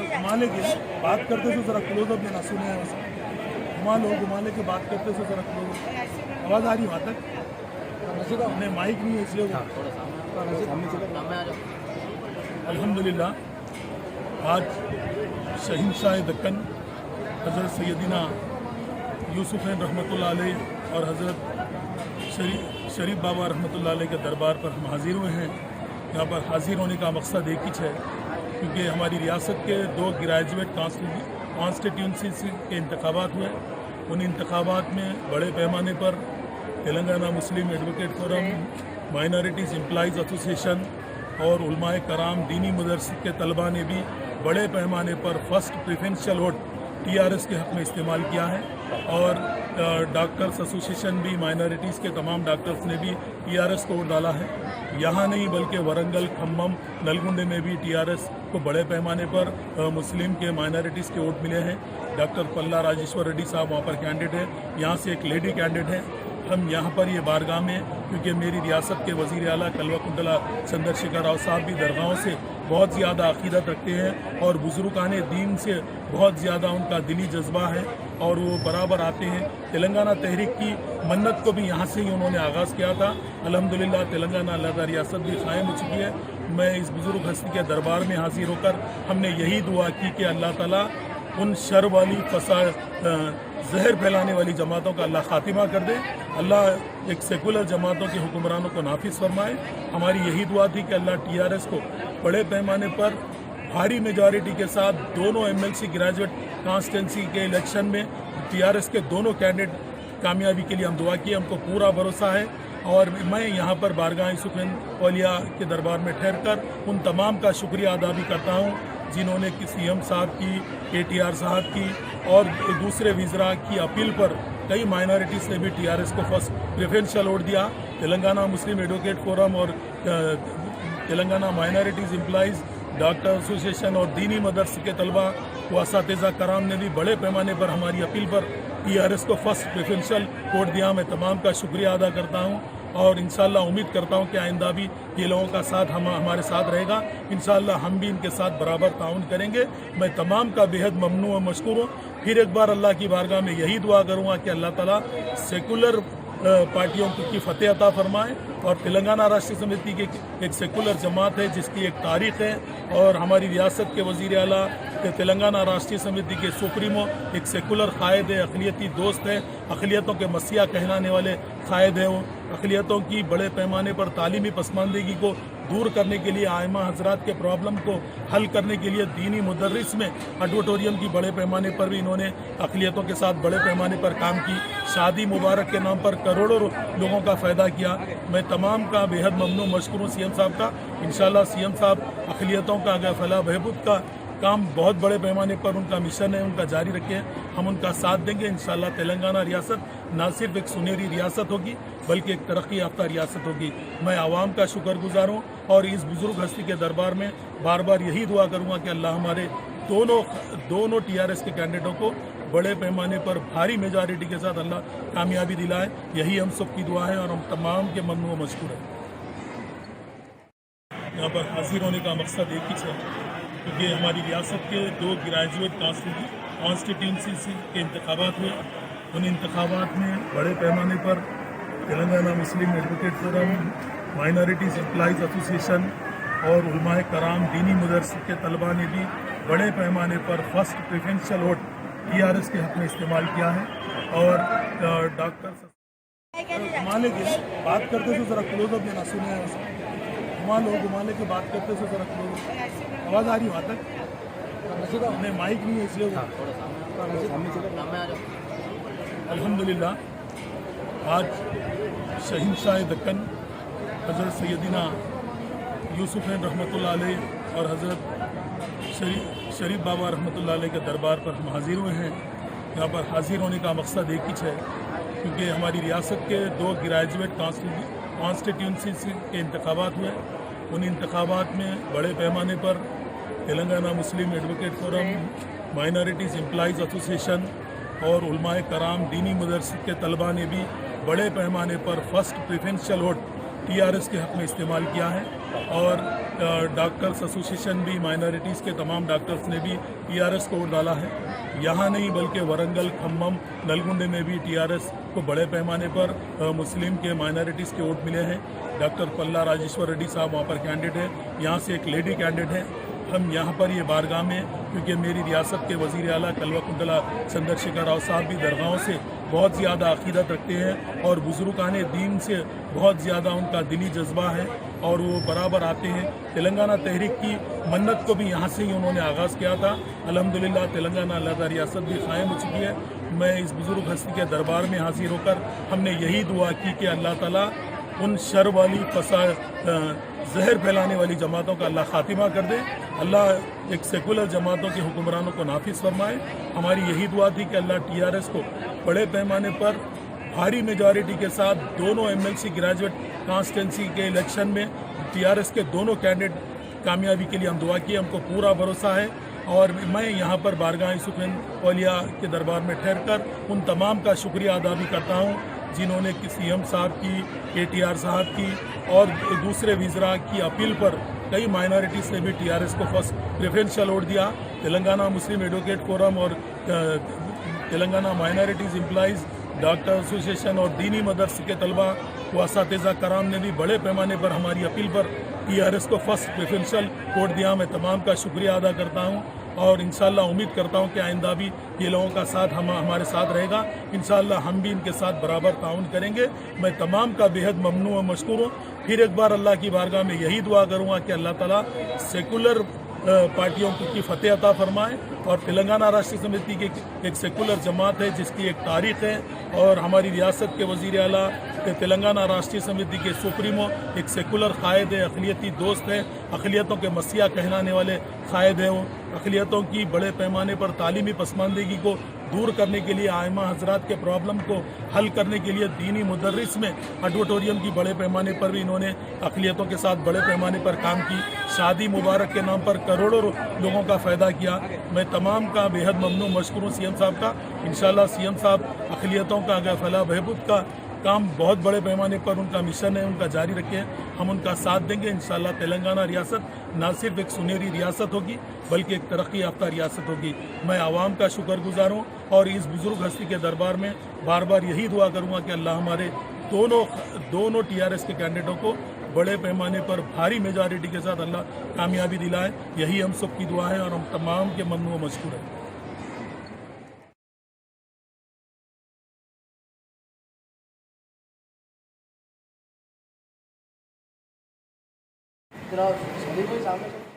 घुमाने की बात करते तो जरा क्लोज अप लेना, सुने हैं घुमाने की बात करते तो जरा क्लोज अप। आवाज़ आ रही वहाँ तक? नहीं, माइक नहीं है इसलिए। अल्हम्दुलिल्लाह, आज शहंशाह दक्कन हज़रत सैयदना यूसुफ रहमतुल्लाह अलैह और हज़रत शरीफ बाबा रहमतुल्लाह अलैह के दरबार पर हम हाजिर हुए हैं। यहाँ पर हाजिर होने का मकसद एक ही है, क्योंकि हमारी रियासत के 2 ग्रेजुएट कॉन्स्टिट्यूंसी के इंतखाबात हुए। उन इंतखाबात में बड़े पैमाने पर Telangana Muslim advocate forum, minorities employees association और उलमाए कराम दीनी मदरसे के तलबा ने भी बड़े पैमाने पर फर्स्ट प्रेफरेंशियल वोट TRS के हक़ में इस्तेमाल किया है। और डॉक्टर्स एसोसिएशन भी, माइनॉरिटीज़ के तमाम डॉक्टर्स ने भी TRS को वोट डाला है। यहाँ नहीं बल्कि वरंगल, खम्मम, नलगुंडे में भी TRS को बड़े पैमाने पर मुस्लिम के माइनॉरिटीज़ के वोट मिले हैं। डॉक्टर पल्ला राजेश्वर रेड्डी साहब वहाँ पर कैंडिडेट है, यहाँ से एक लेडी कैंडिडेट है। हम यहाँ पर ये बारगाह में, क्योंकि मेरी रियासत के वज़ीर आला कल्वाकुंतला चंद्रशेखर राव साहब भी दरगाहों से बहुत ज़्यादा अक़ीदत रखते हैं और बुज़ुर्गाने दीन से बहुत ज़्यादा उनका दिली जज्बा है और वो बराबर आते हैं। तेलंगाना तहरीक की मन्नत को भी यहाँ से ही उन्होंने आगाज़ किया था। अल्हम्दुलिल्लाह तेलंगाना अलहदा रियासत भी क़ायम हो चुकी है। मैं इस बुज़ुर्ग हस्ती के दरबार में हाजिर होकर हमने यही दुआ की कि अल्लाह ताला उन शर वाली जहर फैलाने वाली जमातों का अल्लाह ख़ातिमा कर दे। अल्लाह एक सेकुलर जमातों के हुक्मरानों को नाफिज फरमाए। हमारी यही दुआ थी कि अल्लाह TRS को बड़े पैमाने पर भारी मेजॉरिटी के साथ दोनों MLC ग्रेजुएट कॉन्स्टिट्यूंसी के इलेक्शन में TRS के दोनों कैंडिडेट कामयाबी के लिए हम दुआ किए। हमको पूरा भरोसा है और मैं यहाँ पर बारगाह यूसुफ औलिया के दरबार में ठहर कर उन तमाम का शुक्रिया अदा भी करता हूँ जिन्होंने कि CM साहब की, KTR साहब की और दूसरे वज़रा की अपील पर कई माइनॉरिटीज़ ने भी TRS को फर्स्ट प्रेफरेंशियल वोट दिया। तेलंगाना मुस्लिम एडवोकेट फोरम और Telangana minorities employees doctor association और दीनी मदरसे के तलबा व असातिज़ा कराम ने भी बड़े पैमाने पर हमारी अपील पर TRS को फर्स्ट प्रेफरेंशियल वोट दिया। मैं तमाम का शुक्रिया अदा करता हूँ और इंशाअल्लाह उम्मीद करता हूँ कि आइंदा भी ये लोगों का साथ हमारे साथ रहेगा। इंशाअल्लाह हम भी इनके साथ बराबर ताउन करेंगे। मैं तमाम का बेहद ममनू व मशकूर हूँ। फिर एक बार अल्लाह की बारगाह में यही दुआ करूँगा कि अल्लाह ताला सेकुलर पार्टियों की फतेह अता फरमाए और तेलंगाना राष्ट्रीय समिति की एक सेकुलर जमात है जिसकी एक तारीख़ है और हमारी रियासत के वज़ीर आला तेलंगाना राष्ट्रीय समिति के सुप्रीमो एक सेकुलर कायद है, अक़लियती दोस्त है, अक़लियतों के मसीहा कहलाने वाले कायद है। वो अक़लियतों की बड़े पैमाने पर तालीमी पसमानदगी को दूर करने के लिए, आइमा हजरात के प्रॉब्लम को हल करने के लिए दीनी मुदर्रिस में ऑडिटोरियम की बड़े पैमाने पर भी इन्होंने अक़लियतों के साथ बड़े पैमाने पर काम की। शादी मुबारक के नाम पर करोड़ों लोगों का फ़ायदा किया। मैं तमाम का बेहद ममनून मशकूर हूँ CM साहब का। इंशाअल्लाह CM साहब अक़लियतों का फलाह बहबूद का काम बहुत बड़े पैमाने पर उनका मिशन है, उनका जारी रखें। हम उनका साथ देंगे। इंशाअल्लाह तेलंगाना रियासत ना सिर्फ एक सुनहरी रियासत होगी बल्कि एक तरक्की याफ्ता रियासत होगी। मैं आवाम का शुक्रगुजार हूँ और इस बुज़ुर्ग हस्ती के दरबार में बार बार यही दुआ करूँगा कि अल्लाह हमारे दोनों TRS के कैंडिडेटों को बड़े पैमाने पर भारी मेजॉरिटी के साथ अल्लाह कामयाबी दिलाए। यही हम सब की दुआ है और हम तमाम के ममनू व मशकूर हैं। यहाँ पर हाजिर होने का मकसद एक ही है, क्योंकि हमारी रियासत के 2 ग्रेजुएट कॉन्स्टिट्यूंसी के इंतखाबात हुए। उन इंतखाबात में बड़े पैमाने पर Telangana Muslim advocate forum, minorities employees association और उलमाए कराम दीनी मदरसे के तलबा ने भी बड़े पैमाने पर फर्स्ट प्रेफरेंशियल वोट TRS के हक़ में इस्तेमाल किया है। और डॉक्टर घुमाने की बात करते तो ज़रा क्लोज अप लेना, सुने हैं घुमाने की बात करते तो ज़रा क्लोज अप। आवाज़ आ रही वहाँ तक? नहीं, माइक नहीं है इसलिए। अल्हम्दुलिल्लाह, आज शहंशाह दक्कन हज़रत सैयदना यूसुफ रहमतुल्लाह अलैह और हज़रत शरीफ बाबा रहमतुल्लाह अलैह के दरबार पर हम हाजिर हुए हैं। यहाँ पर हाजिर होने का मकसद एक ही है, क्योंकि हमारी रियासत के 2 ग्रेजुएट कॉन्स्टिट्यूंसी के इंतखाबात हुए। उन इंतखाबात में बड़े पैमाने पर Telangana Muslim advocate forum, minorities employees association और उलमाए कराम दीनी मदरसे के तलबा ने भी बड़े पैमाने पर फर्स्ट प्रेफरेंशियल वोट TRS के हक़ में इस्तेमाल किया है और डॉक्टर्स एसोसिएशन भी माइनॉरिटीज़ के तमाम डॉक्टर्स ने भी TRS को वोट डाला है। यहाँ नहीं बल्कि वरंगल, खम्मम, नलगुंडे में भी TRS को बड़े पैमाने पर मुस्लिम के माइनॉरिटीज़ के वोट मिले हैं। डॉक्टर पल्ला राजेश्वर रेड्डी साहब वहाँ पर कैंडिडेट है, यहाँ से एक लेडी कैंडिडेट है। हम यहाँ पर ये बारगाह में, क्योंकि मेरी रियासत के वज़ीर आला कलवा कुंडला चंद्रशेखर राव साहब भी दरगाहों से बहुत ज़्यादा अक़ीदत रखते हैं और बुज़ुर्गाने दीन से बहुत ज़्यादा उनका दिली जज्बा है और वो बराबर आते हैं। तेलंगाना तहरीक की मन्नत को भी यहाँ से ही उन्होंने आगाज़ किया था। अल्हम्दुलिल्लाह तेलंगाना अलहदा रियासत भी कायम हो चुकी है। मैं इस बुज़ुर्ग हस्ती के दरबार में हाजिर होकर हमने यही दुआ की कि अल्लाह ताला उन शर वाली जहर फैलाने वाली जमातों का अल्लाह खातिमा कर दे। अल्लाह एक सेकुलर जमातों के हुक्मरानों को नाफिज फरमाए। हमारी यही दुआ थी कि अल्लाह TRS को बड़े पैमाने पर भारी मेजॉरिटी के साथ दोनों MLC ग्रेजुएट कॉन्स्टिट्यूंसी के इलेक्शन में TRS के दोनों कैंडिडेट कामयाबी के लिए हम दुआ किए। हमको पूरा भरोसा है और मैं यहाँ पर बारगाह यूसुफ औलिया के दरबार में ठहर कर उन तमाम का शुक्रिया अदा भी करता हूँ जिन्होंने CM साहब की, KTR साहब की और दूसरे विज़रा की अपील पर कई माइनॉरिटीज़ ने भी TRS को फर्स्ट प्रेफरेंशियल वोट दिया। तेलंगाना मुस्लिम एडवोकेट फोरम और Telangana minorities employees doctor association और दीनी मदरसे के तलबा व असातिज़ा कराम ने भी बड़े पैमाने पर हमारी अपील पर TRS को फर्स्ट प्रेफरेंशियल वोट दिया। मैं तमाम का शुक्रिया अदा करता हूँ और इंशाअल्लाह उम्मीद करता हूँ कि आइंदा भी ये लोगों का साथ हमारे साथ रहेगा। इंशाअल्लाह हम भी इनके साथ बराबर ताउन करेंगे। मैं तमाम का बेहद ममनू व मशकूर हूँ। फिर एक बार अल्लाह की बारगाह में यही दुआ करूँगा कि अल्लाह ताला सेकुलर पार्टियों की फतेह अता फरमाए और तेलंगाना राष्ट्रीय समिति की एक सेकुलर जमात है जिसकी एक तारीख है और हमारी रियासत के वज़ीर आला तेलंगाना राष्ट्रीय समिति के सुप्रीमो एक सेकुलर कायद है, अक़लियती दोस्त है, अक़लियतों के मसीहा कहलाने वाले कायद है। वो अक़लियतों की बड़े पैमाने पर तालीमी पसमानदगी को दूर करने के लिए, आइमा हजरात के प्रॉब्लम को हल करने के लिए दीनी मुदर्रिस में ऑडिटोरियम की बड़े पैमाने पर भी इन्होंने अक़लियतों के साथ बड़े पैमाने पर काम की। शादी मुबारक के नाम पर करोड़ों लोगों का फ़ायदा किया। मैं तमाम का बेहद ममनू मशकूर हूँ CM साहब का। इंशाअल्लाह CM साहब अक़लियतों का अगर फलाह बहबूद का काम बहुत बड़े पैमाने पर उनका मिशन है, उनका जारी रखें, हम उनका साथ देंगे। इंशाअल्लाह तेलंगाना रियासत ना सिर्फ एक सुनहरी रियासत होगी बल्कि एक तरक्की याफ्ता रियासत होगी। मैं आवाम का शुक्रगुजार हूँ और इस बुज़ुर्ग हस्ती के दरबार में बार बार यही दुआ करूँगा कि अल्लाह हमारे दोनों TRS के कैंडिडेटों को बड़े पैमाने पर भारी मेजॉरिटी के साथ अल्लाह कामयाबी दिलाए। यही हम सब की दुआ है और हम तमाम के ममनू व मशकूर हैं। जरा सलीम भाई सामने